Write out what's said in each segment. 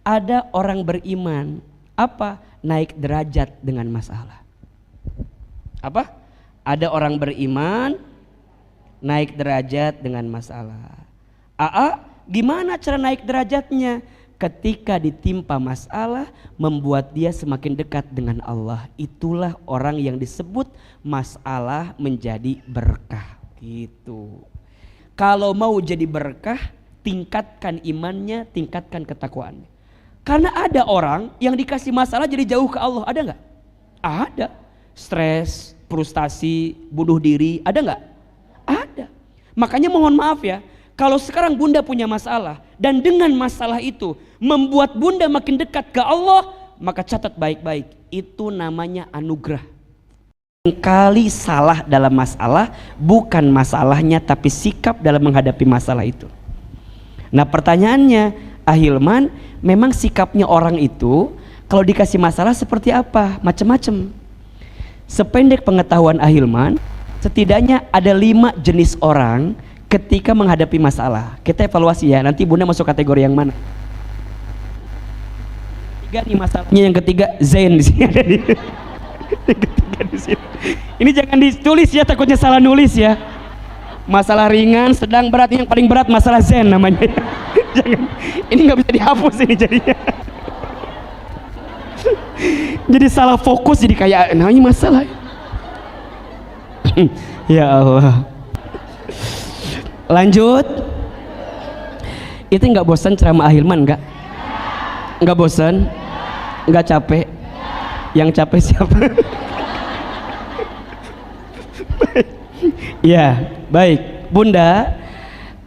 Ada orang beriman apa? Naik derajat dengan masalah. Apa? Ada orang beriman naik derajat dengan masalah. Gimana cara naik derajatnya? Ketika ditimpa masalah membuat dia semakin dekat dengan Allah. Itulah orang yang disebut masalah menjadi berkah gitu. Kalau mau jadi berkah, tingkatkan imannya, tingkatkan ketakwaannya. Karena ada orang yang dikasih masalah jadi jauh ke Allah, ada nggak? Ada. Stres, frustasi, bunuh diri, ada nggak? Ada. Makanya mohon maaf ya, kalau sekarang bunda punya masalah dan dengan masalah itu membuat bunda makin dekat ke Allah, maka catat baik-baik, itu namanya anugerah. Kali salah dalam masalah bukan masalahnya tapi sikap dalam menghadapi masalah itu. Nah pertanyaannya, Ahilman, memang sikapnya orang itu kalau dikasih masalah seperti apa? Macam-macam. Sependek pengetahuan Ahilman, setidaknya ada 5 jenis orang ketika menghadapi masalah. Kita evaluasi ya, nanti bunda masuk kategori yang mana? 3 nih masalahnya, yang ketiga Zain di sini ada di. Yang ketiga di sini. Ini jangan ditulis ya, takutnya salah nulis ya. Masalah ringan, sedang, berat, yang paling berat masalah Zain namanya. Jangan, ini nggak bisa dihapus ini jadinya. Jadi salah fokus, jadi kayak namanya masalah. Ya Allah. Lanjut. Itu nggak bosan ceramah Ahilman nggak? Nggak bosan? Nggak capek? Yang capek siapa? Ya, baik. Bunda,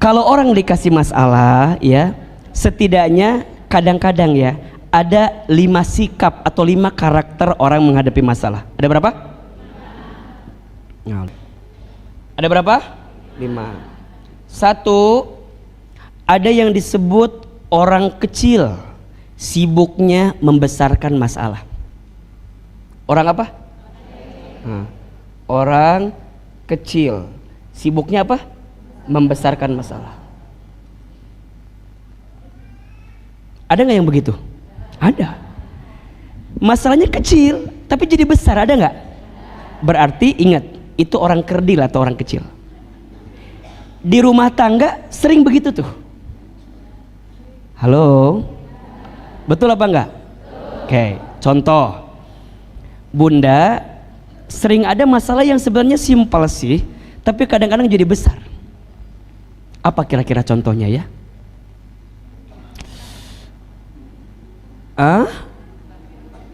kalau orang dikasih masalah ya, setidaknya kadang-kadang ya ada 5 sikap atau 5 karakter orang menghadapi masalah. Ada berapa? Ada berapa? 5. 1, ada yang disebut orang kecil, sibuknya membesarkan masalah. Orang apa? Orang kecil, sibuknya apa? Membesarkan masalah. Ada nggak yang begitu? Ada. Masalahnya kecil tapi jadi besar, ada nggak? Berarti ingat, itu orang kerdil atau orang kecil. Di rumah tangga sering begitu tuh. Halo, betul apa enggak? Oke, contoh, bunda sering ada masalah yang sebenarnya simpel sih, tapi kadang-kadang jadi besar. Apa kira-kira contohnya ya?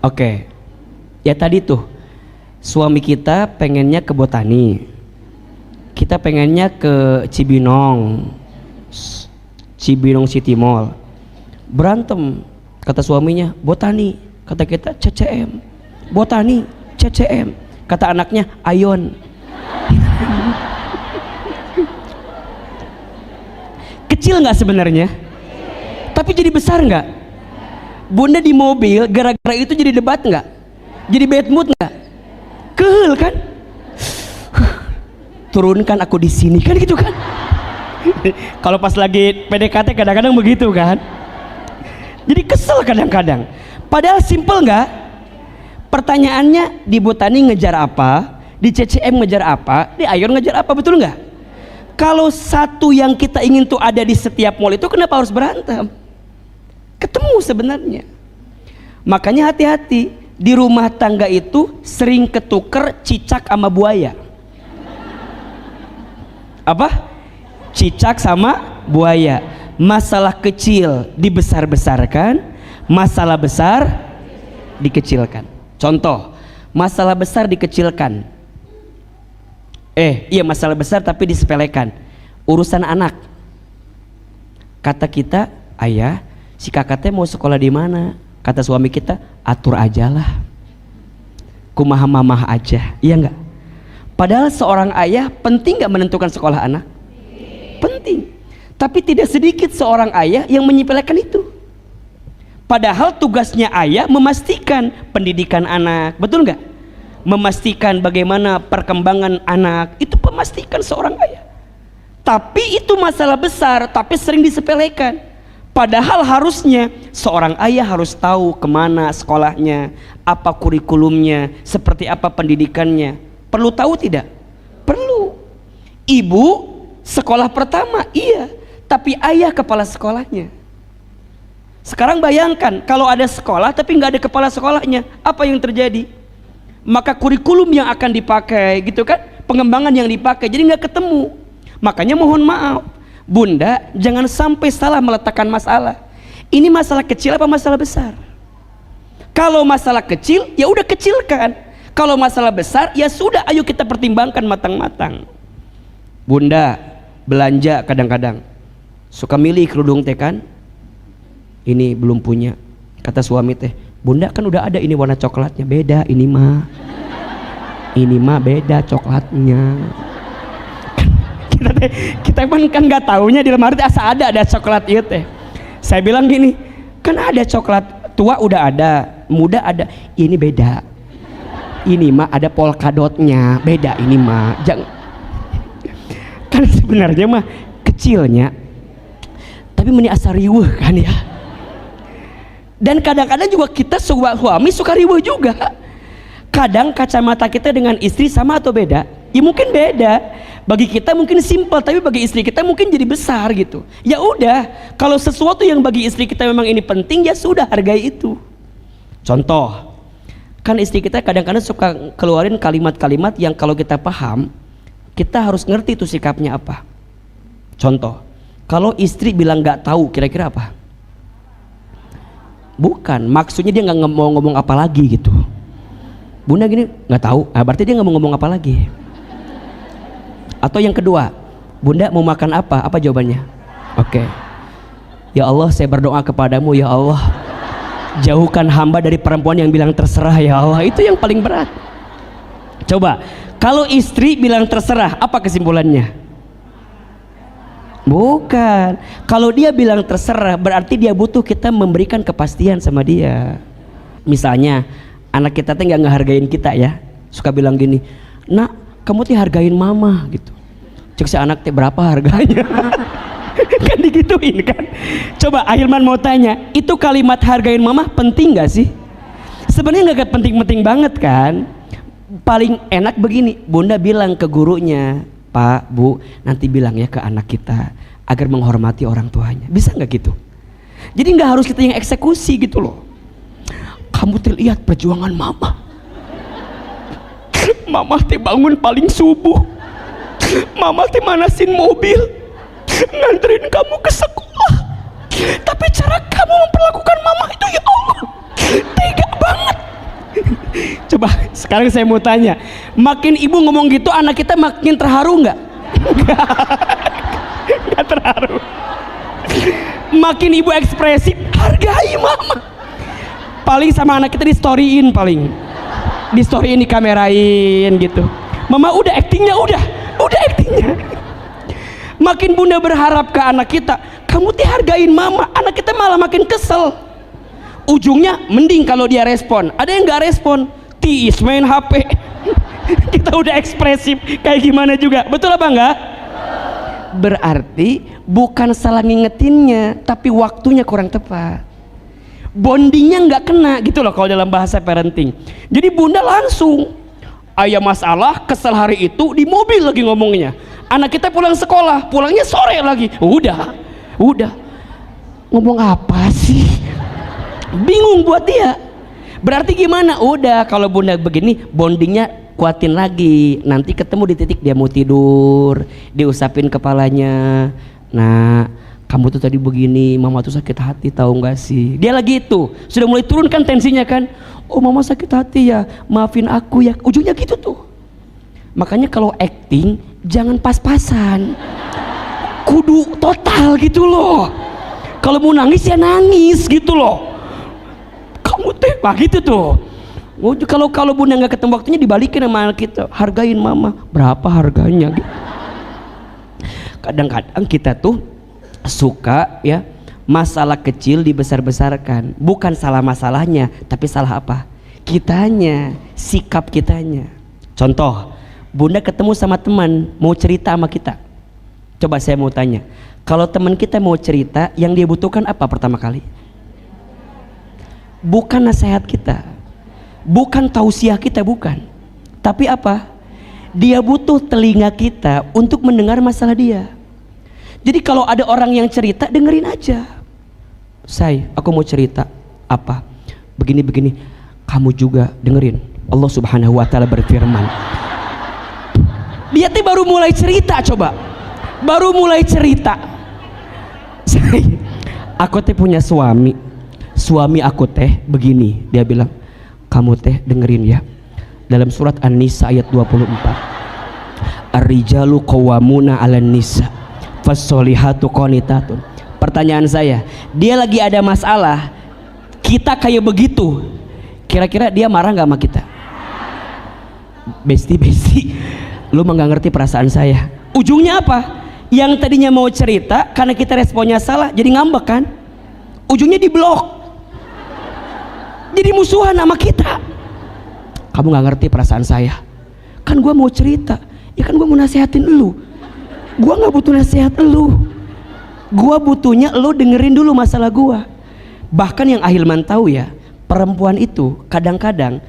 Oke. Ya tadi tuh, suami kita pengennya ke Botani, kita pengennya ke Cibinong City Mall. Berantem, kata suaminya Botani, kata kita CCM. Botani, CCM, kata anaknya Ayon. Kecil nggak sebenarnya? Tapi jadi besar nggak? Bunda di mobil gara-gara itu jadi debat nggak? Jadi bad mood nggak? Kehel kan? Turunkan aku di sini kan gitu kan? Kalau pas lagi PDKT kadang-kadang begitu kan? Jadi kesel kadang-kadang. Padahal simple nggak? Pertanyaannya, di Botani ngejar apa? Di CCM ngejar apa? Di Ayon ngejar apa? Betul nggak? Kalau satu yang kita ingin tuh ada di setiap mall itu, kenapa harus berantem? Ketemu sebenarnya. Makanya hati-hati, di rumah tangga itu sering ketuker cicak sama buaya. Apa? Cicak sama buaya. Masalah kecil dibesar-besarkan, masalah besar dikecilkan. Contoh, masalah besar dikecilkan. Iya, masalah besar tapi disepelekan. Urusan anak. Kata kita, ayah, si kakak teh mau sekolah di mana? Kata suami kita, atur aja lah, kumaha mamah aja. Iya enggak? Padahal seorang ayah penting gak menentukan sekolah anak? Penting. Tapi tidak sedikit seorang ayah yang menyepelekan itu. Padahal tugasnya ayah memastikan pendidikan anak, betul nggak? Memastikan bagaimana perkembangan anak, itu memastikan seorang ayah. Tapi itu masalah besar, tapi sering disepelekan. Padahal harusnya seorang ayah harus tahu kemana sekolahnya, apa kurikulumnya, seperti apa pendidikannya. Perlu tahu tidak? Perlu. Ibu sekolah pertama, iya, tapi ayah kepala sekolahnya. Sekarang bayangkan kalau ada sekolah tapi nggak ada kepala sekolahnya, apa yang terjadi? Maka kurikulum yang akan dipakai gitu kan, pengembangan yang dipakai jadi nggak ketemu. Makanya mohon maaf, Bunda, jangan sampai salah meletakkan masalah. Ini masalah kecil apa masalah besar? Kalau masalah kecil, ya udah kecilkan. Kalau masalah besar, ya sudah, ayo kita pertimbangkan matang-matang. Bunda, belanja kadang-kadang suka milih kerudung teh kan? Ini belum punya. Kata suami teh, Bunda kan udah ada ini warna coklatnya, beda ini mah. Ini mah beda coklatnya. Kita kan nggak taunya di lemari asa ada coklat itu teh. Saya bilang gini, kan ada coklat tua udah ada, muda ada, ini beda. Ini mah ada polkadotnya, beda ini mah. Jangan. Kan sebenarnya mah kecilnya, tapi meni asa riweuh kan ya. Dan kadang-kadang juga kita suami suka riweuh juga. Kadang kacamata kita dengan istri sama atau beda? Ya mungkin beda. Bagi kita mungkin simpel, tapi bagi istri kita mungkin jadi besar gitu. Ya udah, kalau sesuatu yang bagi istri kita memang ini penting, ya sudah, hargai itu. Contoh, kan istri kita kadang-kadang suka keluarin kalimat-kalimat yang kalau kita paham, kita harus ngerti itu sikapnya apa. Contoh, kalau istri bilang nggak tahu, kira-kira apa? Bukan, maksudnya dia nggak mau ngomong apa lagi gitu. Bunda gini, nggak tahu, nah, berarti dia nggak mau ngomong apa lagi. Atau yang kedua, Bunda mau makan apa? Apa jawabannya? Oke. Ya Allah, saya berdoa kepadamu, ya Allah, jauhkan hamba dari perempuan yang bilang terserah, ya Allah. Itu yang paling berat. Coba, kalau istri bilang terserah, apa kesimpulannya? Bukan. Kalau dia bilang terserah, berarti dia butuh kita memberikan kepastian sama dia. Misalnya, anak kita tuh nggak ngehargain kita ya, suka bilang gini, Nak, kamu tuh hargain mama gitu. Cek si anak teh berapa harganya? Kan digituin kan. Coba Ahilman mau tanya, itu kalimat hargain mama penting gak sih? Sebenarnya nggak penting-penting banget kan. Paling enak begini, Bunda bilang ke gurunya, Pak, Bu, nanti bilang ya ke anak kita agar menghormati orang tuanya. Bisa nggak gitu? Jadi nggak harus kita yang eksekusi gitu loh. Kamu terlihat perjuangan mama. Mama teh bangun paling subuh, mama teh manasin mobil, nganterin kamu ke sekolah. Tapi cara kamu memperlakukan mama itu, ya Allah, tega banget. Coba sekarang saya mau tanya, makin ibu ngomong gitu, anak kita makin terharu nggak? Nggak terharu. Makin ibu ekspresif, hargai mama. Paling sama anak kita di storyin, paling di story ini kamerain gitu. Mama udah actingnya, udah actingnya. Makin Bunda berharap ke anak kita, kamu tuh hargain mama, anak kita malah makin kesel. Ujungnya mending kalau dia respon. Ada yang nggak respon, tiis main HP. Kita udah ekspresif kayak gimana juga, betul apa enggak? Berarti bukan salah ngingetinnya, tapi waktunya kurang tepat. Bondingnya nggak kena gitu loh kalau dalam bahasa parenting. Jadi Bunda langsung ayah masalah, kesel hari itu di mobil lagi ngomongnya. Anak kita pulang sekolah, pulangnya sore lagi. Udah ngomong apa sih? Bingung buat dia. Berarti gimana? Udah, kalau Bunda begini, bondingnya kuatin lagi. Nanti ketemu di titik dia mau tidur, diusapin kepalanya. Nah, kamu tuh tadi begini, mama tuh sakit hati, tahu nggak sih? Dia lagi itu sudah mulai turun kan tensinya kan. Oh, mama sakit hati ya, maafin aku ya. Ujungnya gitu tuh. Makanya kalau acting jangan pas-pasan, kudu total gitu loh. Kalau mau nangis ya nangis gitu loh. Kamu teh gitu tuh. Kalau Bunda nggak ketemu waktunya, dibalikin sama anak kita, hargain mama. Berapa harganya? Kadang-kadang kita tuh suka ya masalah kecil dibesar-besarkan. Bukan salah masalahnya, tapi salah apa? Kitanya, sikap kitanya. Contoh, Bunda ketemu sama teman mau cerita sama kita. Coba saya mau tanya, Kalau teman kita mau cerita, yang dia butuhkan apa pertama kali? Bukan nasihat kita, bukan tausiah kita, bukan. Tapi apa? Dia butuh telinga kita untuk mendengar masalah dia. Jadi kalau ada orang yang cerita, dengerin aja. Aku mau cerita apa? Begini-begini. Kamu juga dengerin. Allah Subhanahu wa taala berfirman. Dia teh baru mulai cerita, coba. Baru mulai cerita. Aku teh punya suami. Suami aku teh begini. Dia bilang, kamu teh dengerin ya. Dalam surat An-Nisa ayat 24. Ar-rijalu qawwamuna 'alan nisa. Fas-solihatu qanitatun. Pertanyaan saya, dia lagi ada masalah, kita kayak begitu, kira-kira dia marah nggak sama kita? Besti, lu mah nggak ngerti perasaan saya. Ujungnya apa? Yang tadinya mau cerita, karena kita responnya salah, jadi ngambek kan? Ujungnya diblok, jadi musuhan sama kita. Kamu nggak ngerti perasaan saya. Kan gua mau cerita, ya kan gua mau nasihatin lu. Gua nggak butuh nasihat lu. Gua butuhnya lu dengerin dulu masalah gua. Bahkan yang Ahilman tahu ya, perempuan itu kadang-kadang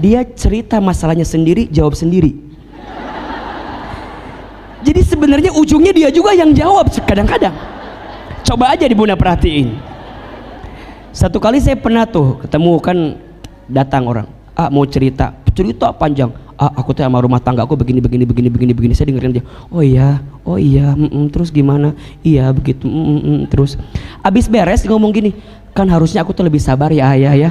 dia cerita masalahnya sendiri, jawab sendiri. Jadi sebenarnya ujungnya dia juga yang jawab kadang-kadang. Coba aja Bunda perhatiin. Satu kali saya pernah tuh ketemu, kan datang orang, mau cerita panjang. Aku tuh sama rumah tangga aku begini. Saya dengerin dia. Oh iya, terus gimana? Iya begitu, terus. Abis beres ngomong gini, kan harusnya aku tuh lebih sabar ya ayah ya.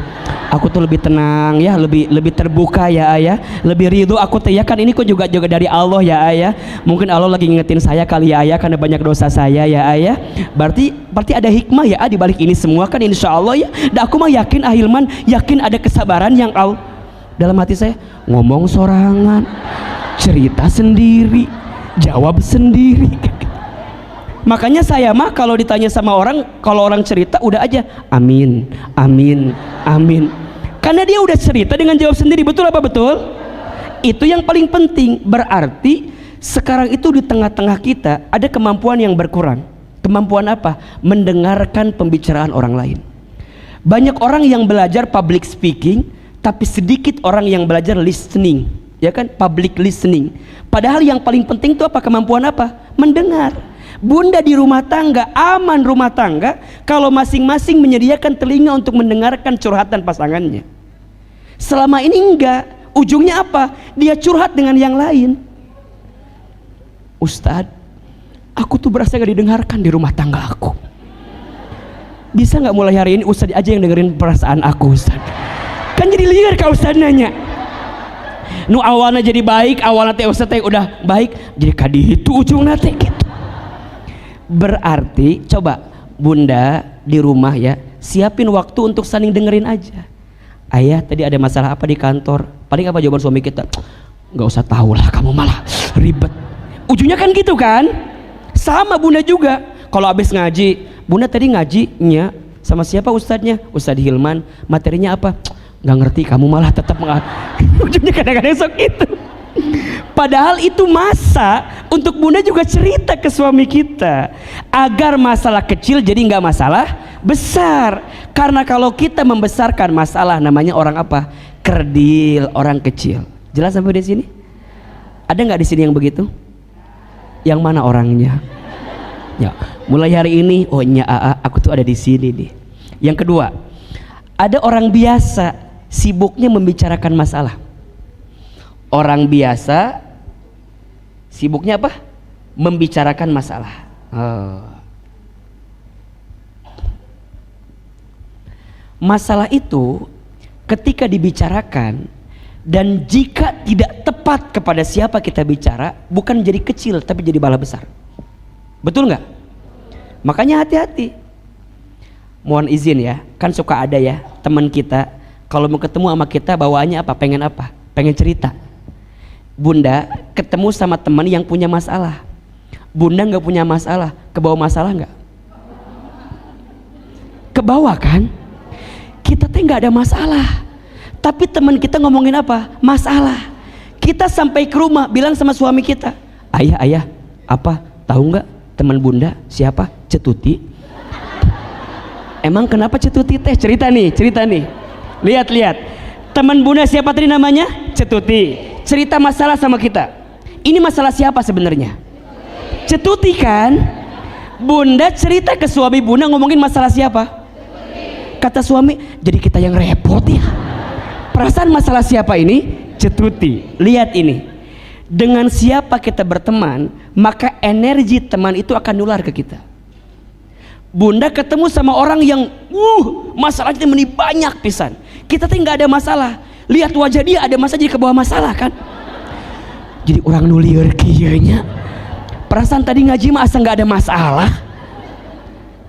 Aku tuh lebih tenang ya, lebih terbuka ya ayah, lebih ridho aku tuh ya, kan ini kok juga dari Allah ya ayah. Mungkin Allah lagi ngingetin saya kali ya ayah, karena banyak dosa saya ya ayah. Berarti ada hikmah ya di balik ini semua, kan insya Allah ya. Dan aku mah yakin, Ahilman yakin ada kesabaran yang Allah. Dalam hati saya, ngomong sorangan, cerita sendiri, jawab sendiri. Makanya saya mah kalau ditanya sama orang, kalau orang cerita udah aja amin. Karena dia udah cerita dengan jawab sendiri. Betul apa betul? Itu yang paling penting. Berarti sekarang itu di tengah-tengah kita ada kemampuan yang berkurang. Kemampuan apa? Mendengarkan pembicaraan orang lain. Banyak orang yang belajar public speaking, tapi sedikit orang yang belajar listening, ya kan, public listening. Padahal yang paling penting itu apa? Kemampuan apa? Mendengar. Bunda di rumah tangga, aman rumah tangga kalau masing-masing menyediakan telinga untuk mendengarkan curhatan pasangannya. Selama ini enggak, ujungnya apa? Dia curhat dengan yang lain. Ustadz, aku tuh berasa gak didengarkan di rumah tangga aku. Bisa gak mulai hari ini Ustadz aja yang dengerin perasaan aku, Ustadz? Kan jadi liar kau Ustaz nanya. Nu awalnya jadi baik, awalnya teh Ustaz teh udah baik, jadi kadi itu ujungnya teh gitu. Berarti coba Bunda di rumah ya, siapin waktu untuk saling dengerin aja. Ayah tadi ada masalah apa di kantor? Paling apa jawaban suami kita? Nggak usah tahu lah, kamu malah ribet. Ujungnya kan gitu kan? Sama Bunda juga. Kalau habis ngaji, Bunda tadi ngajinya sama siapa ustadznya? Ustadz Hilman. Materinya apa? Nggak ngerti, kamu malah tetap ujungnya kadang-kadang sok itu. Padahal itu masa untuk Bunda juga cerita ke suami kita agar masalah kecil jadi nggak masalah besar. Karena kalau kita membesarkan masalah, namanya orang apa? Kerdil, orang kecil. Jelas sampai di sini? Ada nggak di sini yang begitu? Yang mana orangnya? Ya, mulai hari ini, oh nya aku tuh ada di sini nih. Yang kedua, ada orang biasa sibuknya membicarakan masalah. Orang biasa sibuknya apa? Membicarakan masalah. Masalah itu ketika dibicarakan dan jika tidak tepat kepada siapa kita bicara, bukan jadi kecil tapi jadi bala besar. Betul nggak? Makanya hati-hati. Mohon izin ya, kan suka ada ya teman kita kalau mau ketemu sama kita bawaannya apa? Pengen apa? Pengen cerita. Bunda ketemu sama teman yang punya masalah. Bunda nggak punya masalah, kebawa masalah nggak? Kebawa kan? Kita teh nggak ada masalah, tapi teman kita ngomongin apa? Masalah. Kita sampai ke rumah bilang sama suami kita, ayah, apa? Tahu nggak? Teman bunda siapa? Cetuti. Emang kenapa Cetuti teh? Cerita nih. Lihat. Teman bunda siapa tadi namanya? Cetuti. Cerita masalah sama kita. Ini masalah siapa sebenarnya? Cetuti kan? Bunda cerita ke suami bunda ngomongin masalah siapa? Kata suami, jadi kita yang repot ya. Perasaan masalah siapa ini? Cetuti. Lihat ini. Dengan siapa kita berteman, maka energi teman itu akan nular ke kita. Bunda ketemu sama orang yang masalahnya meni banyak pisan. Kita tuh nggak ada masalah. Lihat wajah dia ada masalah jadi ke bawah masalah kan. Jadi orang nulieur kieu nya. Perasaan tadi ngaji mah asa nggak ada masalah.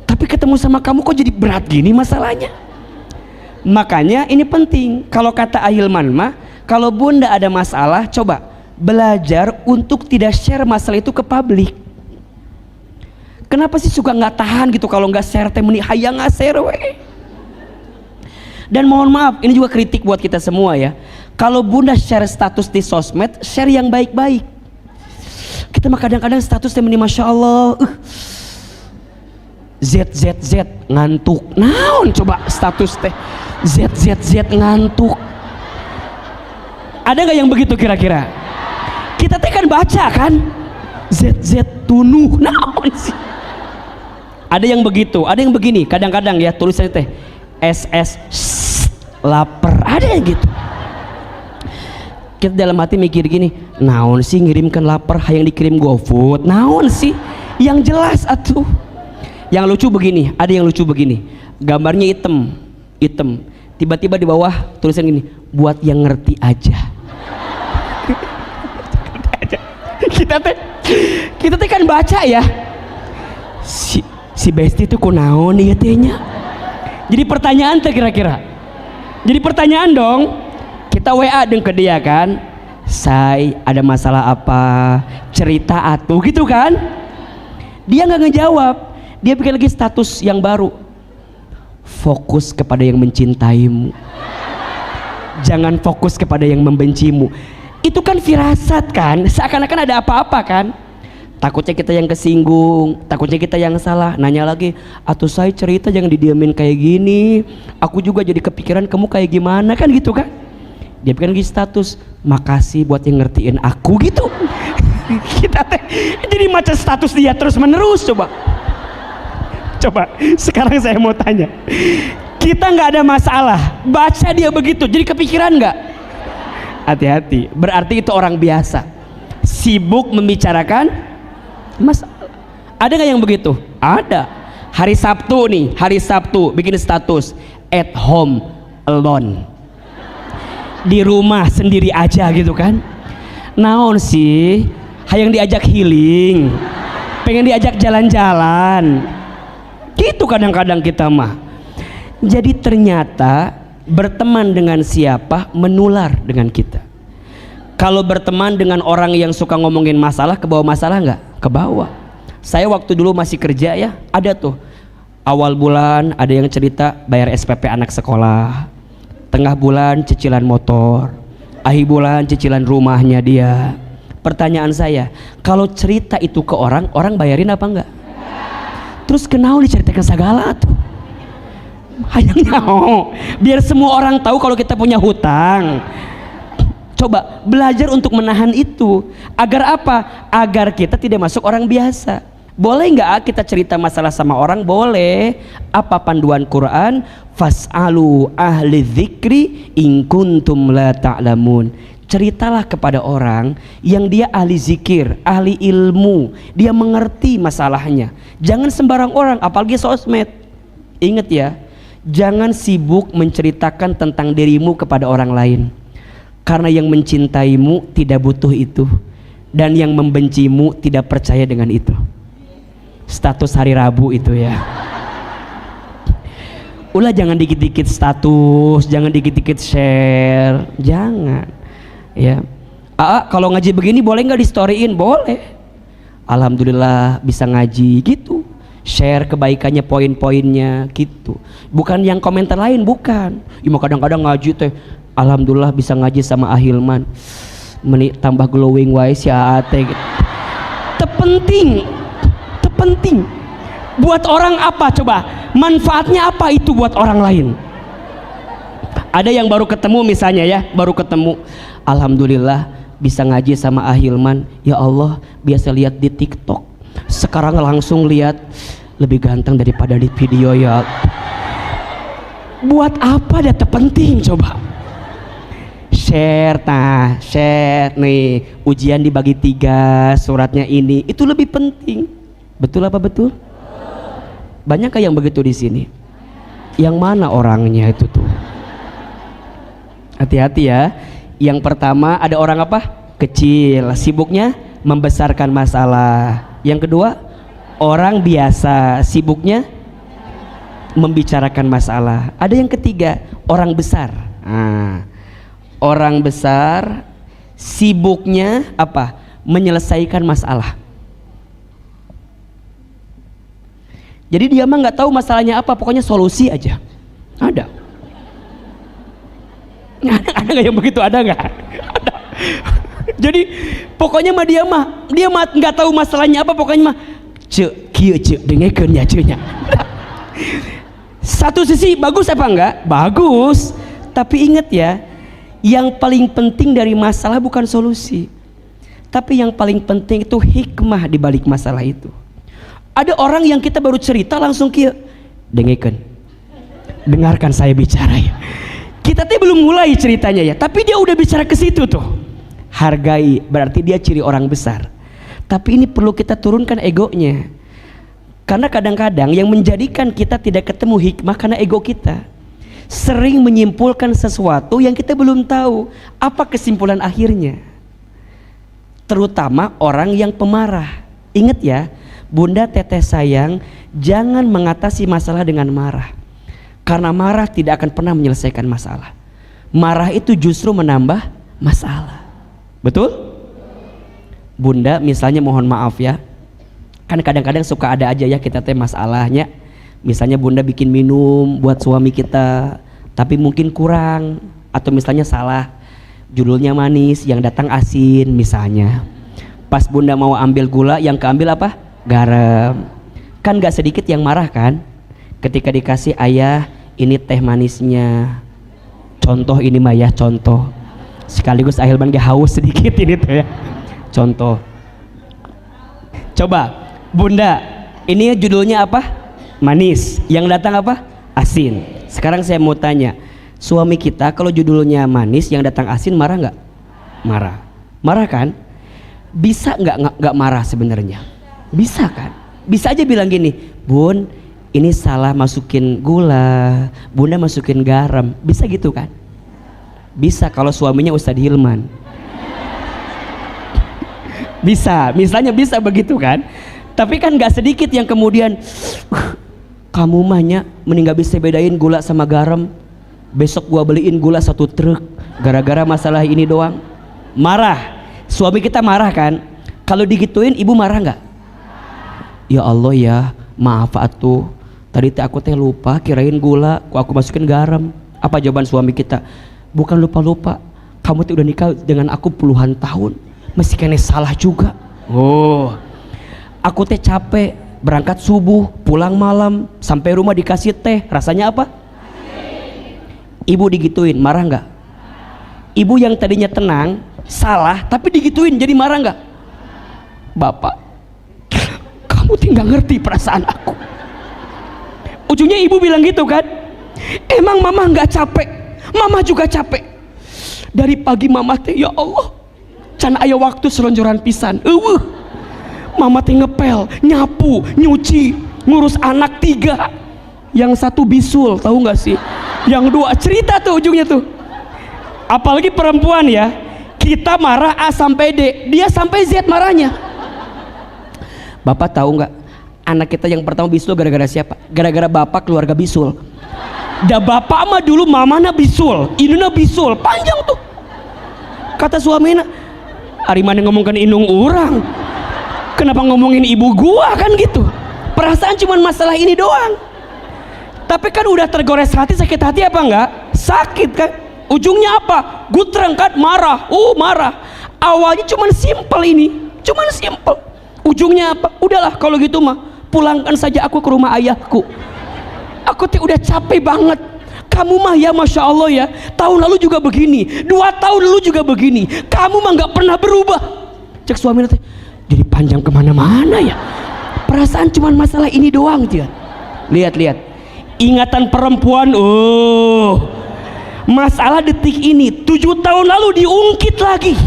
Tapi ketemu sama kamu kok jadi berat gini masalahnya. Makanya ini penting. Kalau kata Ahilman mah, kalau bunda ada masalah, coba belajar untuk tidak share masalah itu ke publik. Kenapa sih suka nggak tahan gitu kalau nggak share teh meni hayang nggak share we. Dan mohon maaf, ini juga kritik buat kita semua ya. Kalau bunda share status di sosmed, share yang baik-baik. Kita mah kadang-kadang status teh meni masya Allah. ZZZ ngantuk. Naon coba status teh ZZZ ngantuk. Ada nggak yang begitu kira-kira? Kita teh kan baca kan ZZ tunuh. Naon sih? Ada yang begitu, ada yang begini. Kadang-kadang ya tulisannya teh SS lapar. Ada yang gitu. Kita dalam hati mikir gini, naon sih ngirimkan lapar hayang dikirim GoFood. Naon sih? Yang jelas atuh. Yang lucu begini, ada yang lucu begini. Gambarnya hitam. Tiba-tiba di bawah tulisan gini, buat yang ngerti aja. kita teh kan baca ya. Si Besti itu kunaon ieu teh nya. Jadi pertanyaan teh kira-kira. Jadi pertanyaan dong. Kita WA deng ke dia kan. Say, ada masalah apa? Cerita atuh gitu kan. Dia nggak ngejawab. Dia bikin lagi status yang baru. Fokus kepada yang mencintaimu. Jangan fokus kepada yang membencimu. Itu kan firasat kan. Seakan-akan ada apa-apa kan. Takutnya kita yang kesinggung, takutnya kita yang salah. Nanya lagi, atuh saya cerita jangan didiamin kayak gini. Aku juga jadi kepikiran kamu kayak gimana kan gitu kan. Dia bikin lagi status, makasih buat yang ngertiin aku gitu. Kita teh jadi macam status dia terus menerus. Coba sekarang saya mau tanya, kita nggak ada masalah, baca dia begitu, jadi kepikiran nggak? Hati-hati, berarti itu orang biasa, sibuk membicarakan masalah. Ada nggak yang begitu? Ada. Hari Sabtu bikin status at home alone, di rumah sendiri aja gitu kan. Naon sih, hayang diajak healing, pengen diajak jalan-jalan gitu kadang-kadang kita mah. Jadi ternyata berteman dengan siapa menular dengan kita. Kalau berteman dengan orang yang suka ngomongin masalah, ke bawah masalah nggak? Ke bawah. Saya waktu dulu masih kerja ya, ada tuh awal bulan ada yang cerita bayar SPP anak sekolah, tengah bulan cicilan motor, akhir bulan cicilan rumahnya dia. Pertanyaan saya, kalau cerita itu ke orang bayarin apa enggak? Terus kenal diceritakan segala tuh. Hayang nyaho, biar semua orang tahu kalau kita punya hutang. Coba belajar untuk menahan itu. Agar apa? Agar kita tidak masuk orang biasa. Boleh nggak kita cerita masalah sama orang? Boleh. Apa panduan Quran? Fas'alu ahli dzikri in kuntum la ta'lamun. Ceritalah kepada orang yang dia ahli zikir, ahli ilmu, dia mengerti masalahnya. Jangan sembarang orang, apalagi sosmed. Ingat ya, jangan sibuk menceritakan tentang dirimu kepada orang lain. Karena yang mencintaimu tidak butuh itu, dan yang membencimu tidak percaya dengan itu. Status hari Rabu itu ya. Ulah jangan dikit-dikit status, jangan dikit-dikit share, jangan. Ya, kalau ngaji begini boleh nggak di storyin? Boleh. Alhamdulillah bisa ngaji gitu. Share kebaikannya, poin-poinnya gitu. Bukan yang komentar lain, bukan. Cuma kadang-kadang ngaji teh, alhamdulillah bisa ngaji sama Ahilman. Meni tambah glowing wae si Aate gitu. penting. Buat orang apa coba? Manfaatnya apa itu buat orang lain? Ada yang baru ketemu misalnya ya, baru ketemu, alhamdulillah bisa ngaji sama Ahilman. Ya Allah, biasa lihat di TikTok, sekarang langsung lihat lebih ganteng daripada di video ya. Buat apa data penting coba? Share nih, ujian dibagi 3, suratnya ini, itu lebih penting. Betul apa betul? Banyak yang begitu di sini? Yang mana orangnya itu tuh? Hati-hati ya. Yang pertama ada orang apa? Kecil, sibuknya membesarkan masalah. Yang kedua, orang biasa, sibuknya membicarakan masalah. Ada yang ketiga, orang besar. Orang besar sibuknya apa? Menyelesaikan masalah. Jadi dia mah nggak tahu masalahnya apa, pokoknya solusi aja. Ada nggak yang begitu? Ada nggak? Ada. Jadi pokoknya mah dia mah nggak tahu masalahnya apa, pokoknya mah cek dengekeun ya ceknya. Satu sisi bagus apa enggak? Bagus. Tapi ingat ya, yang paling penting dari masalah bukan solusi, tapi yang paling penting itu hikmah di balik masalah itu. Ada orang yang kita baru cerita langsung dengarkan saya bicara ya. Kita tuh belum mulai ceritanya ya, tapi dia udah bicara ke situ tuh. Hargai, berarti dia ciri orang besar. Tapi ini perlu kita turunkan egonya. Karena kadang-kadang yang menjadikan kita tidak ketemu hikmah karena ego kita. Sering menyimpulkan sesuatu yang kita belum tahu apa kesimpulan akhirnya. Terutama orang yang pemarah. Ingat ya, Bunda Teteh sayang, jangan mengatasi masalah dengan marah. Karena marah tidak akan pernah menyelesaikan masalah. Marah itu justru menambah masalah. Betul? Bunda misalnya mohon maaf ya, kan kadang-kadang suka ada aja ya kita teh masalahnya. Misalnya Bunda bikin minum buat suami kita, tapi mungkin kurang, atau misalnya salah, judulnya manis, yang datang asin misalnya. Pas Bunda mau ambil gula, yang keambil apa? Garam. Kan gak sedikit yang marah kan? Ketika dikasih, ayah ini teh manisnya, contoh ini mah ya, contoh sekaligus Ahilman gak haus sedikit ini tuh ya, contoh. Coba Bunda, ini judulnya apa? Manis, yang datang apa? Asin. Sekarang saya mau tanya, suami kita kalau judulnya manis yang datang asin marah nggak? Marah. Marah kan? Bisa nggak marah sebenarnya? Bisa kan? Bisa aja bilang gini, Bun, ini salah masukin gula, Bunda masukin garam. Bisa gitu kan? Bisa kalau suaminya Ustadz Hilman. Bisa, misalnya bisa begitu kan? Tapi kan gak sedikit yang kemudian kamu mahnya mending gak bisa bedain gula sama garam, besok gua beliin gula 1 truk gara-gara masalah ini doang. Marah, suami kita marah kan? Kalau digituin ibu marah gak? Ya Allah ya, maaf atuh, tadi teh aku teh lupa kirain gula, aku masukin garam. Apa jawaban suami kita? Bukan lupa-lupa, kamu tuh udah nikah dengan aku puluhan tahun, masih kena salah juga. Oh, aku teh capek berangkat subuh pulang malam, sampai rumah dikasih teh, rasanya apa? Ibu digituin marah nggak? Ibu yang tadinya tenang salah tapi digituin jadi marah nggak? Bapak, kamu tinggal ngerti perasaan aku. Ujungnya ibu bilang gitu kan, emang mama nggak capek? Mama juga capek. Dari pagi mama teh ya Allah, can aya waktu selonjoran pisan. Mama teh ngepel, nyapu, nyuci, ngurus anak 3. Yang 1 bisul, tahu nggak sih? Yang 2 cerita tuh ujungnya tuh. Apalagi perempuan ya, kita marah A sampai D, dia sampai Z marahnya. Bapak tahu nggak? Anak kita yang pertama bisul gara-gara siapa? Gara-gara bapak keluarga bisul. Da bapak mah dulu mamana bisul, induna bisul, panjang tuh. Kata suaminya, ari mana ngomongkan indung orang, kenapa ngomongin ibu gua kan gitu. Perasaan cuman masalah ini doang. Tapi kan udah tergores hati, sakit hati apa enggak? Sakit kan. Ujungnya apa? Gutreng kan, marah. Marah. Awalnya cuman simple ini, cuman simple. Ujungnya apa? Udahlah kalau gitu mah, pulangkan saja aku ke rumah ayahku. Aku udah capek banget. Kamu mah ya Masya Allah ya, tahun lalu juga begini, 2 tahun lalu juga begini, kamu mah nggak pernah berubah. Cek suami nanti, jadi panjang kemana-mana ya, perasaan cuman masalah ini doang dia. Lihat ingatan perempuan, masalah detik ini 7 tahun lalu diungkit lagi.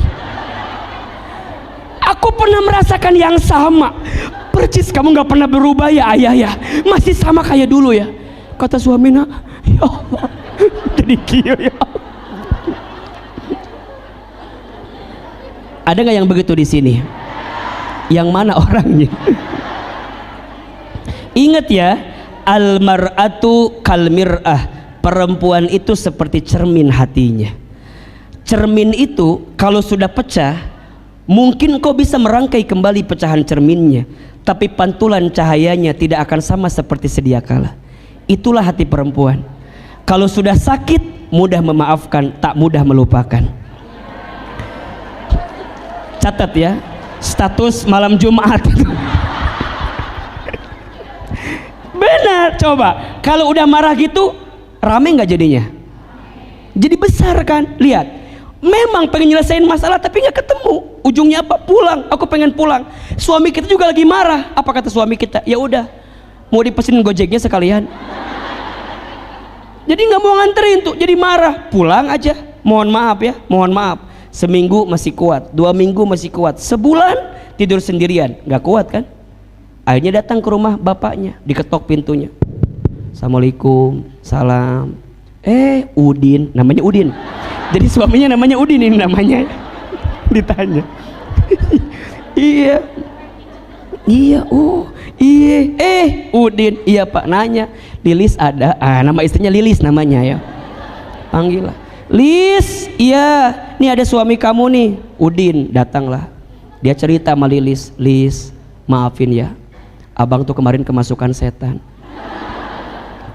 Aku pernah merasakan yang sama percis, kamu nggak pernah berubah ya ayah ya, masih sama kayak dulu ya. Kata suami, nak, ya Allah, jadi kio ya Allah. Ada nggak yang begitu di sini? Yang mana orangnya? Ingat ya, almar'atu kalmir'ah, perempuan itu seperti cermin hatinya. Cermin itu kalau sudah pecah, mungkin kau bisa merangkai kembali pecahan cerminnya, tapi pantulan cahayanya tidak akan sama seperti sedia kala. Itulah hati perempuan. Kalau sudah sakit, mudah memaafkan, tak mudah melupakan. Catat ya, status malam Jumat itu. Benar, coba. Kalau udah marah gitu, rame nggak jadinya? Jadi besar kan? Lihat, memang pengen nyelesain masalah tapi nggak ketemu. Ujungnya apa? Pulang. Aku pengen pulang. Suami kita juga lagi marah. Apa kata suami kita? Ya udah, mau dipesenin Gojeknya sekalian. Jadi nggak mau nganterin tuh, jadi marah. Pulang aja. Mohon maaf ya, mohon maaf. Seminggu masih kuat, 2 minggu masih kuat, sebulan tidur sendirian, nggak kuat kan? Akhirnya datang ke rumah bapaknya, diketok pintunya. Assalamualaikum, salam. Udin, namanya Udin. Jadi suaminya namanya Udin ini namanya. Ditanya. Iya. Oh iya. Udin, iya Pak. Nanya, Lilis ada? Nama istrinya Lilis namanya ya. Panggil lah, Lis, iya. Nih ada suami kamu nih, Udin. Datanglah. Dia cerita sama Lilis, Lis, maafin ya, abang tuh kemarin kemasukan setan.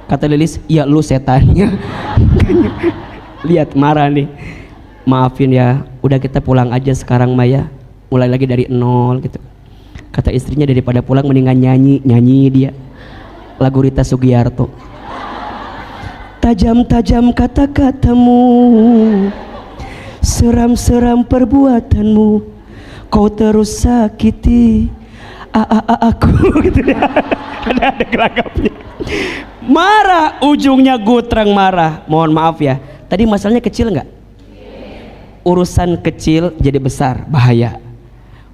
Kata Lilis, ya lu setannya. Lihat marah nih. Maafin ya, udah kita pulang aja sekarang Maya, mulai lagi dari nol gitu. Kata istrinya, daripada pulang mendingan nyanyi dia lagu Rita Sugiarto. Tajam-tajam kata-katamu, seram-seram perbuatanmu, kau terus sakiti aku gitu ya. Ada gelagapnya. Marah, ujungnya gutrang marah. Mohon maaf ya, tadi masalahnya kecil nggak? Urusan kecil jadi besar, bahaya.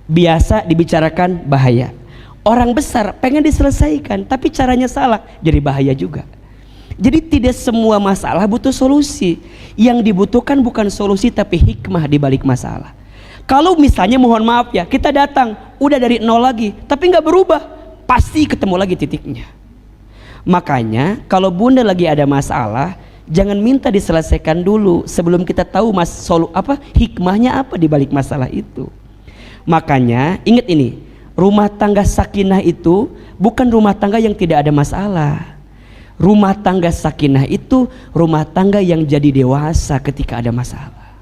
Biasa dibicarakan, bahaya. Orang besar pengen diselesaikan tapi caranya salah, jadi bahaya juga. Jadi tidak semua masalah butuh solusi. Yang dibutuhkan bukan solusi tapi hikmah di balik masalah. Kalau misalnya mohon maaf ya, kita datang udah dari nol lagi tapi nggak berubah, pasti ketemu lagi titiknya. Makanya kalau bunda lagi ada masalah, jangan minta diselesaikan dulu sebelum kita tahu hikmahnya apa di balik masalah itu. Makanya ingat ini, rumah tangga sakinah itu bukan rumah tangga yang tidak ada masalah. Rumah tangga sakinah itu rumah tangga yang jadi dewasa ketika ada masalah,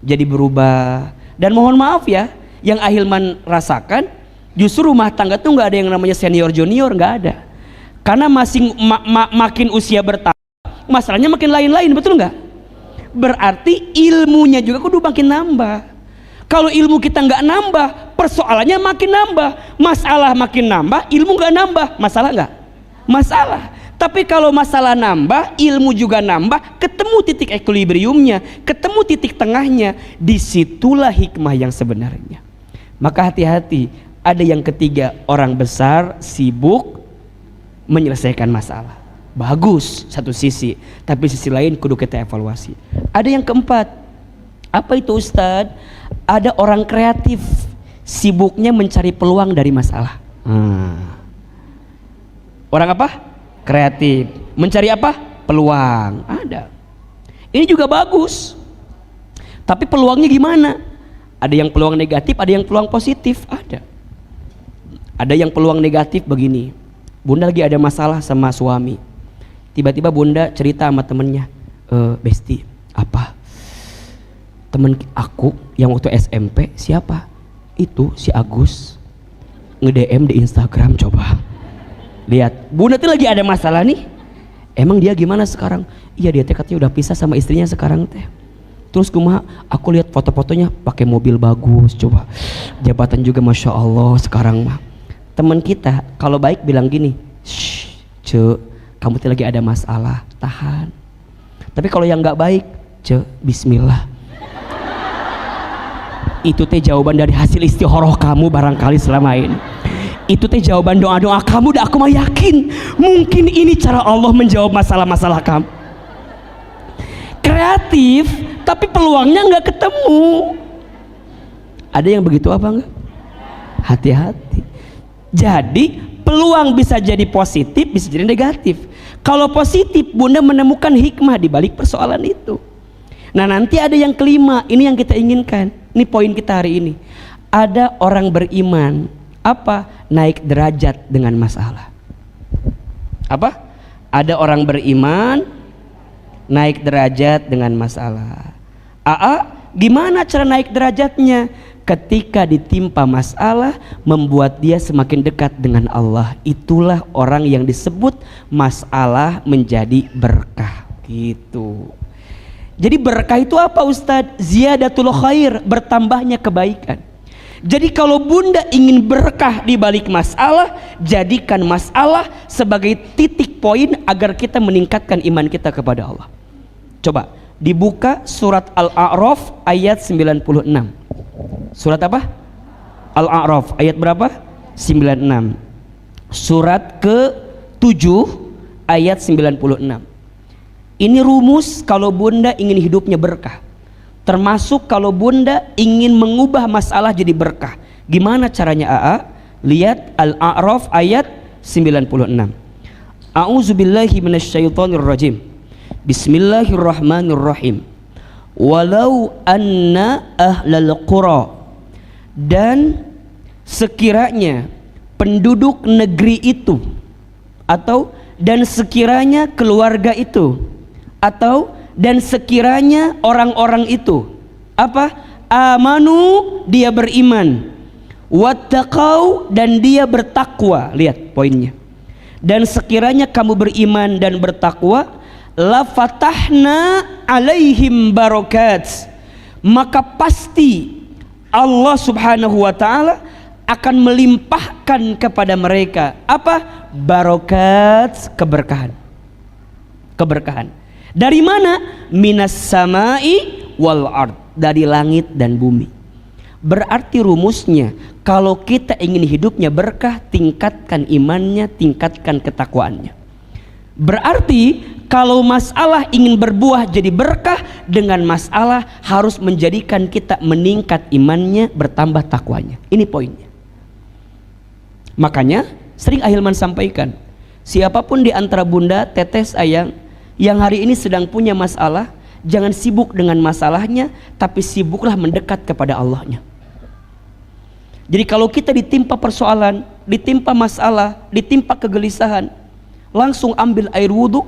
jadi berubah. Dan mohon maaf ya, yang Ahilman rasakan justru rumah tangga tuh nggak ada yang namanya senior junior, nggak ada. Karena makin usia bertambah, masalahnya makin lain-lain, betul nggak? Berarti ilmunya juga kudu makin nambah. Kalau ilmu kita nggak nambah, persoalannya makin nambah. Masalah makin nambah, ilmu nggak nambah. Masalah nggak? Masalah. Tapi kalau masalah nambah, ilmu juga nambah, ketemu titik equilibriumnya, ketemu titik tengahnya, disitulah hikmah yang sebenarnya. Maka hati-hati, ada yang ketiga, orang besar sibuk menyelesaikan masalah. Bagus satu sisi, tapi sisi lain kudu kita evaluasi. Ada yang keempat, apa itu Ustadz? Ada orang kreatif, sibuknya mencari peluang dari masalah. Orang apa? Kreatif, mencari apa? Peluang. Ada. Ini juga bagus. Tapi peluangnya gimana? Ada yang peluang negatif, ada yang peluang positif. Ada yang peluang negatif begini. Bunda lagi ada masalah sama suami. Tiba-tiba bunda cerita sama temennya, Besti, apa? Temen aku yang waktu SMP siapa? Itu si Agus. nge-DM di Instagram, coba lihat bunda tuh lagi ada masalah nih. Emang dia gimana sekarang? Iya, dia katanya udah pisah sama istrinya sekarang teh. Terus kumaha? Aku lihat foto-fotonya pakai mobil bagus, coba jabatan juga masya Allah sekarang mah. Teman kita kalau baik bilang gini, shh, ce, kamu tuh lagi ada masalah, tahan. Tapi kalau yang nggak baik, ce, bismillah. Itu teh jawaban dari hasil istikharah kamu barangkali selama ini. Itu teh jawaban doa-doa kamu, dan aku mah yakin mungkin ini cara Allah menjawab masalah-masalah kamu. Kreatif tapi peluangnya nggak ketemu. Ada yang begitu apa enggak? Hati-hati. Jadi peluang bisa jadi positif, bisa jadi negatif. Kalau positif, bunda menemukan hikmah di balik persoalan itu. Nah, nanti ada yang kelima, ini yang kita inginkan. Ini poin kita hari ini. Ada orang beriman apa? Naik derajat dengan masalah. Apa? Ada orang beriman naik derajat dengan masalah. Gimana cara naik derajatnya? Ketika ditimpa masalah, membuat dia semakin dekat dengan Allah. Itulah orang yang disebut masalah menjadi berkah. Gitu. Jadi berkah itu apa Ustadz? Ziyadatul khair, bertambahnya kebaikan. Jadi kalau bunda ingin berkah di balik masalah, jadikan masalah sebagai titik poin agar kita meningkatkan iman kita kepada Allah. Coba dibuka surat Al-A'raf ayat 96. Surat apa? Al-A'raf ayat berapa? 96. Surat ke-7 ayat 96. Ini rumus kalau bunda ingin hidupnya berkah. Termasuk kalau bunda ingin mengubah masalah jadi berkah. Gimana caranya AA? Lihat Al-A'raf ayat 96. A'udzubillahi minasyaitonir rajim. Bismillahirrahmanirrahim. Walau anna ahlal qura, dan sekiranya penduduk negeri itu, atau dan sekiranya keluarga itu, atau dan sekiranya orang-orang itu apa? Amanu, dia beriman, wattaqau, dan dia bertakwa. Lihat poinnya. Dan sekiranya kamu beriman dan bertakwa, la fatahna alaihim barakat, maka pasti Allah subhanahu wa ta'ala akan melimpahkan kepada mereka apa? Barakat, keberkahan. Keberkahan dari mana? Minas samai wal ard, dari langit dan bumi. Berarti rumusnya, kalau kita ingin hidupnya berkah, tingkatkan imannya, tingkatkan ketakwaannya. Berarti kalau masalah ingin berbuah jadi berkah, dengan masalah harus menjadikan kita meningkat imannya, bertambah takwanya. Ini poinnya. Makanya sering Ahilman sampaikan, siapapun di antara bunda, teteh sayang, yang hari ini sedang punya masalah, jangan sibuk dengan masalahnya, tapi sibuklah mendekat kepada Allahnya. Jadi kalau kita ditimpa persoalan, ditimpa masalah, ditimpa kegelisahan, langsung ambil air wudhu,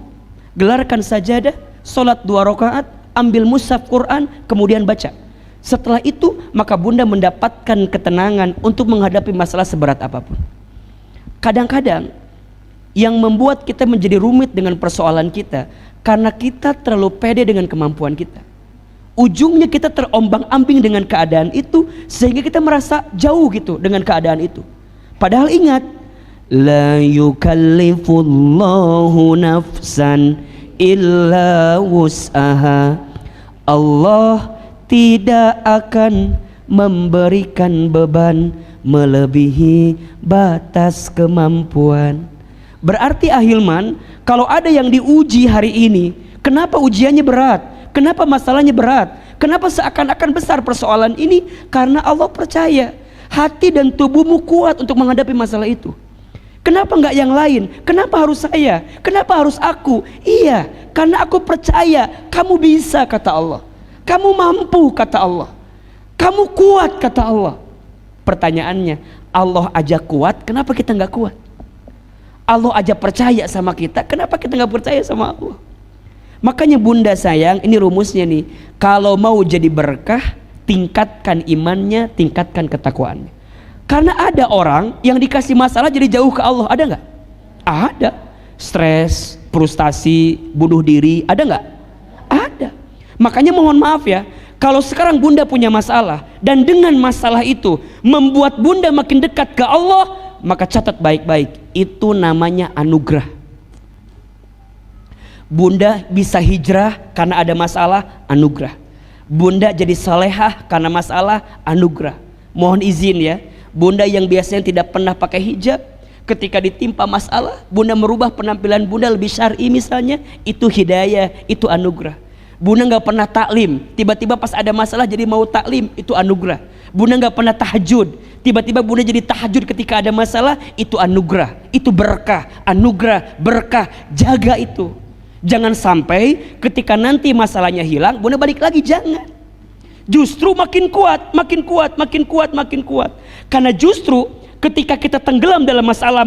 gelarkan sajadah, sholat 2 rakaat, ambil mushaf Quran, kemudian baca. Setelah itu maka bunda mendapatkan ketenangan untuk menghadapi masalah seberat apapun. Kadang-kadang yang membuat kita menjadi rumit dengan persoalan kita, karena kita terlalu pede dengan kemampuan kita. Ujungnya kita terombang-ambing dengan keadaan itu, sehingga kita merasa jauh gitu dengan keadaan itu. Padahal ingat, la yukallifullahu nafsan illa wus'aha. Allah tidak akan memberikan beban melebihi batas kemampuan. Berarti Ahilman, kalau ada yang diuji hari ini, kenapa ujiannya berat? Kenapa masalahnya berat? Kenapa seakan-akan besar persoalan ini? Karena Allah percaya hati dan tubuhmu kuat untuk menghadapi masalah itu. Kenapa enggak yang lain? Kenapa harus saya? Kenapa harus aku? Iya, karena aku percaya kamu bisa, kata Allah. Kamu mampu, kata Allah. Kamu kuat, kata Allah. Pertanyaannya, Allah aja kuat, kenapa kita enggak kuat? Allah aja percaya sama kita, kenapa kita nggak percaya sama Allah? Makanya bunda sayang, ini rumusnya nih. Kalau mau jadi berkah, tingkatkan imannya, tingkatkan ketakwaannya. Karena ada orang yang dikasih masalah jadi jauh ke Allah, ada nggak? Ada. Stres, frustasi, bunuh diri, ada nggak? Ada. Makanya mohon maaf ya, kalau sekarang bunda punya masalah dan dengan masalah itu membuat bunda makin dekat ke Allah, maka catat baik-baik, itu namanya anugerah. Bunda bisa hijrah karena ada masalah, anugerah. Bunda jadi salehah karena masalah, anugerah. Mohon izin ya, bunda yang biasanya tidak pernah pakai hijab, ketika ditimpa masalah, bunda merubah penampilan bunda lebih syar'i misalnya, itu hidayah, itu anugerah. Bunda nggak pernah taklim, tiba-tiba pas ada masalah jadi mau taklim, itu anugerah. Bunda nggak pernah tahajud, tiba-tiba bunda jadi tahajud ketika ada masalah, itu anugerah, itu berkah, anugerah, berkah. Jaga itu. Jangan sampai ketika nanti masalahnya hilang, bunda balik lagi, jangan. Justru makin kuat, makin kuat, makin kuat, makin kuat. Karena justru ketika kita tenggelam dalam masalah,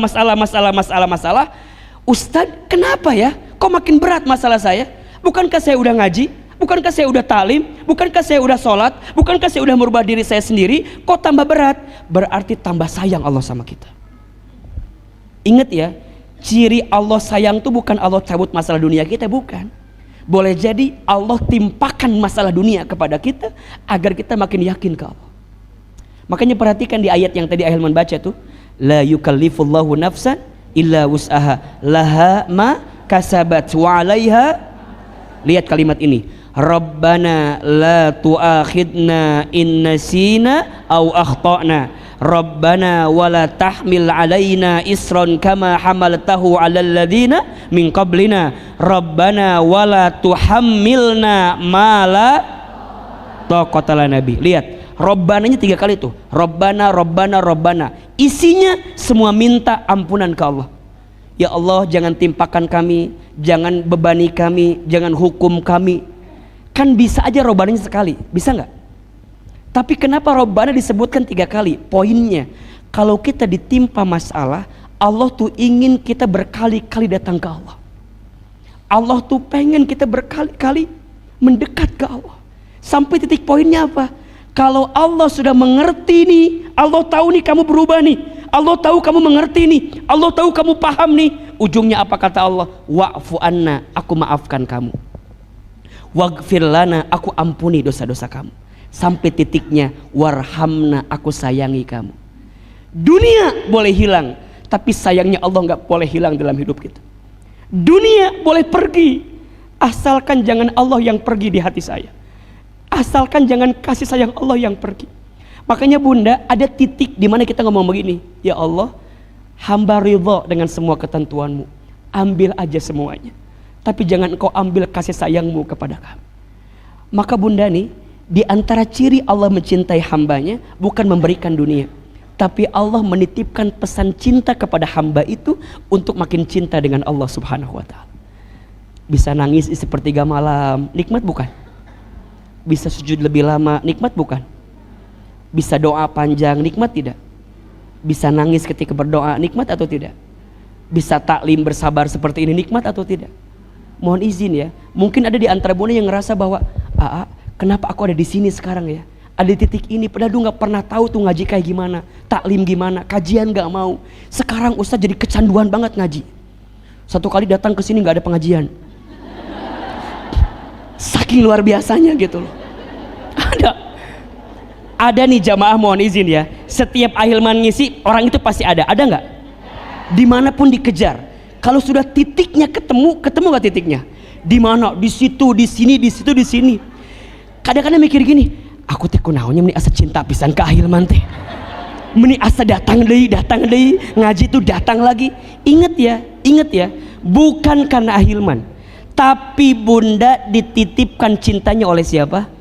Ustadz, kenapa ya? Kok makin berat masalah saya? Bukankah saya udah ngaji? Bukankah saya udah talim? Bukankah saya udah sholat? Bukankah saya udah merubah diri saya sendiri? Kok tambah berat? Berarti tambah sayang Allah sama kita. Ingat ya, ciri Allah sayang itu bukan Allah cabut masalah dunia kita, bukan. Boleh jadi Allah timpakan masalah dunia kepada kita agar kita makin yakin ke Allah. Makanya perhatikan di ayat yang tadi Ahilman baca tuh, la yukallifullahu nafsan illa wus'aha laha ma kasabat wa 'alaiha. Lihat kalimat ini, Rabbana la tu'akhidna in nasina aw akhtana. Rabbana wala tahmil alaina isran kama hamaltahu alal ladzina min qablina. Rabbana wala tuhammilna ma la taqata lana bi. Lihat, Robbananya 3 kali tuh. Robbana, Robbana, Robbana. Isinya semua minta ampunan ke Allah. Ya Allah, jangan timpakan kami, jangan bebani kami, jangan hukum kami. Kan bisa aja Robbananya sekali, bisa nggak? Tapi kenapa Robbana disebutkan 3 kali? Poinnya, kalau kita ditimpa masalah, Allah tuh ingin kita berkali-kali datang ke Allah. Allah tuh pengen kita berkali-kali mendekat ke Allah. Sampai titik poinnya apa? Kalau Allah sudah mengerti nih, Allah tahu nih kamu berubah nih, Allah tahu kamu mengerti nih, Allah tahu kamu paham nih. Ujungnya apa kata Allah? Wa'fu anna, aku maafkan kamu. Waghfir lana, aku ampuni dosa-dosa kamu. Sampai titiknya warhamna, aku sayangi kamu. Dunia boleh hilang, tapi sayangnya Allah nggak boleh hilang dalam hidup kita. Dunia boleh pergi, asalkan jangan Allah yang pergi di hati saya. Asalkan jangan kasih sayang Allah yang pergi. Makanya bunda, ada titik di mana kita ngomong begini, ya Allah, hamba ridha dengan semua ketentuanmu, ambil aja semuanya, tapi jangan engkau ambil kasih sayangmu kepada kami. Maka bunda nih, di antara ciri Allah mencintai hambanya bukan memberikan dunia, tapi Allah menitipkan pesan cinta kepada hamba itu untuk makin cinta dengan Allah subhanahu wa ta'ala. Bisa nangis di sepertiga malam, nikmat bukan? Bisa sujud lebih lama, nikmat bukan? Bisa doa panjang, nikmat tidak? Bisa nangis ketika berdoa, nikmat atau tidak? Bisa taklim bersabar seperti ini, nikmat atau tidak? Mohon izin ya, mungkin ada di antara bunda yang ngerasa bahwa kenapa aku ada di sini sekarang ya? Ada di titik ini, padahal dulu nggak pernah tahu tuh ngaji kayak gimana, taklim gimana, kajian nggak mau. Sekarang Ustaz jadi kecanduan banget ngaji. Satu kali datang ke sini nggak ada pengajian, saking luar biasanya gitu loh. Ada nih jamaah, mohon izin ya. Setiap Ahilman ngisi, orang itu pasti ada nggak? Dimanapun dikejar. Kalau sudah titiknya ketemu nggak titiknya? Di mana? Di situ, di sini, di situ, di sini. Kadang-kadang mikir gini, aku teh kunaonnya meni asa cinta pisan ke Ahilman teh. Meni asa datang deui, ngaji tuh datang lagi. Ingat ya, bukan karena Ahilman, tapi bunda dititipkan cintanya oleh siapa?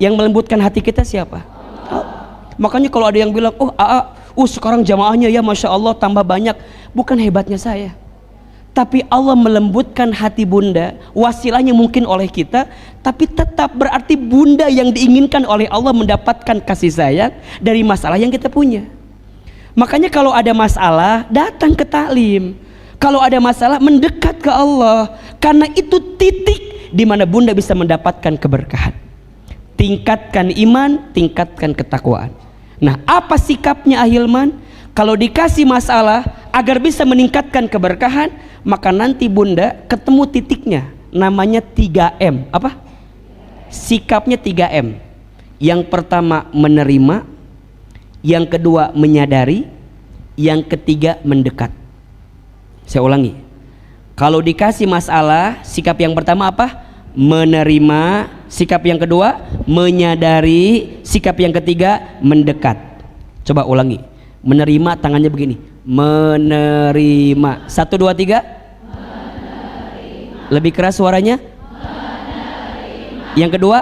Yang melembutkan hati kita siapa? Makanya kalau ada yang bilang, sekarang jamaahnya ya Masya Allah tambah banyak, bukan hebatnya saya, tapi Allah melembutkan hati bunda. Wasilahnya mungkin oleh kita, tapi tetap berarti bunda yang diinginkan oleh Allah mendapatkan kasih sayang dari masalah yang kita punya. Makanya kalau ada masalah, datang ke taklim. Kalau ada masalah, mendekat ke Allah, karena itu titik di mana bunda bisa mendapatkan keberkahan. Tingkatkan iman, tingkatkan ketakwaan. Nah, apa sikapnya Ahilman? Kalau dikasih masalah agar bisa meningkatkan keberkahan, maka nanti bunda ketemu titiknya, namanya 3M. Apa? Sikapnya 3M. Yang pertama menerima, yang kedua menyadari, yang ketiga mendekat. Saya ulangi. Kalau dikasih masalah, sikap yang pertama apa? Menerima. Sikap yang kedua menyadari. Sikap yang ketiga mendekat. Coba ulangi. Menerima, tangannya begini. Menerima. 1, 2, 3. Menerima. Lebih keras suaranya. Menerima. Yang kedua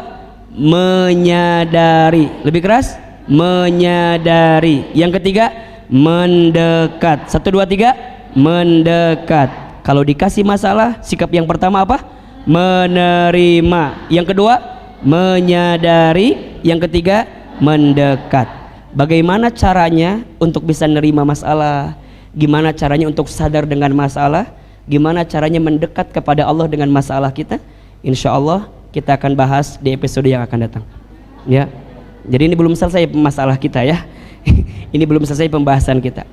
menyadari. Lebih keras. Menyadari. Yang ketiga mendekat. 1, 2, 3. Mendekat. Kalau dikasih masalah, sikap yang pertama apa? Menerima. Yang kedua menyadari. Yang ketiga mendekat. Bagaimana caranya untuk bisa nerima masalah? Gimana caranya untuk sadar dengan masalah? Gimana caranya mendekat kepada Allah dengan masalah kita? Insya Allah kita akan bahas di episode yang akan datang. Ya. Jadi ini belum selesai masalah kita ya. Ini belum selesai pembahasan kita.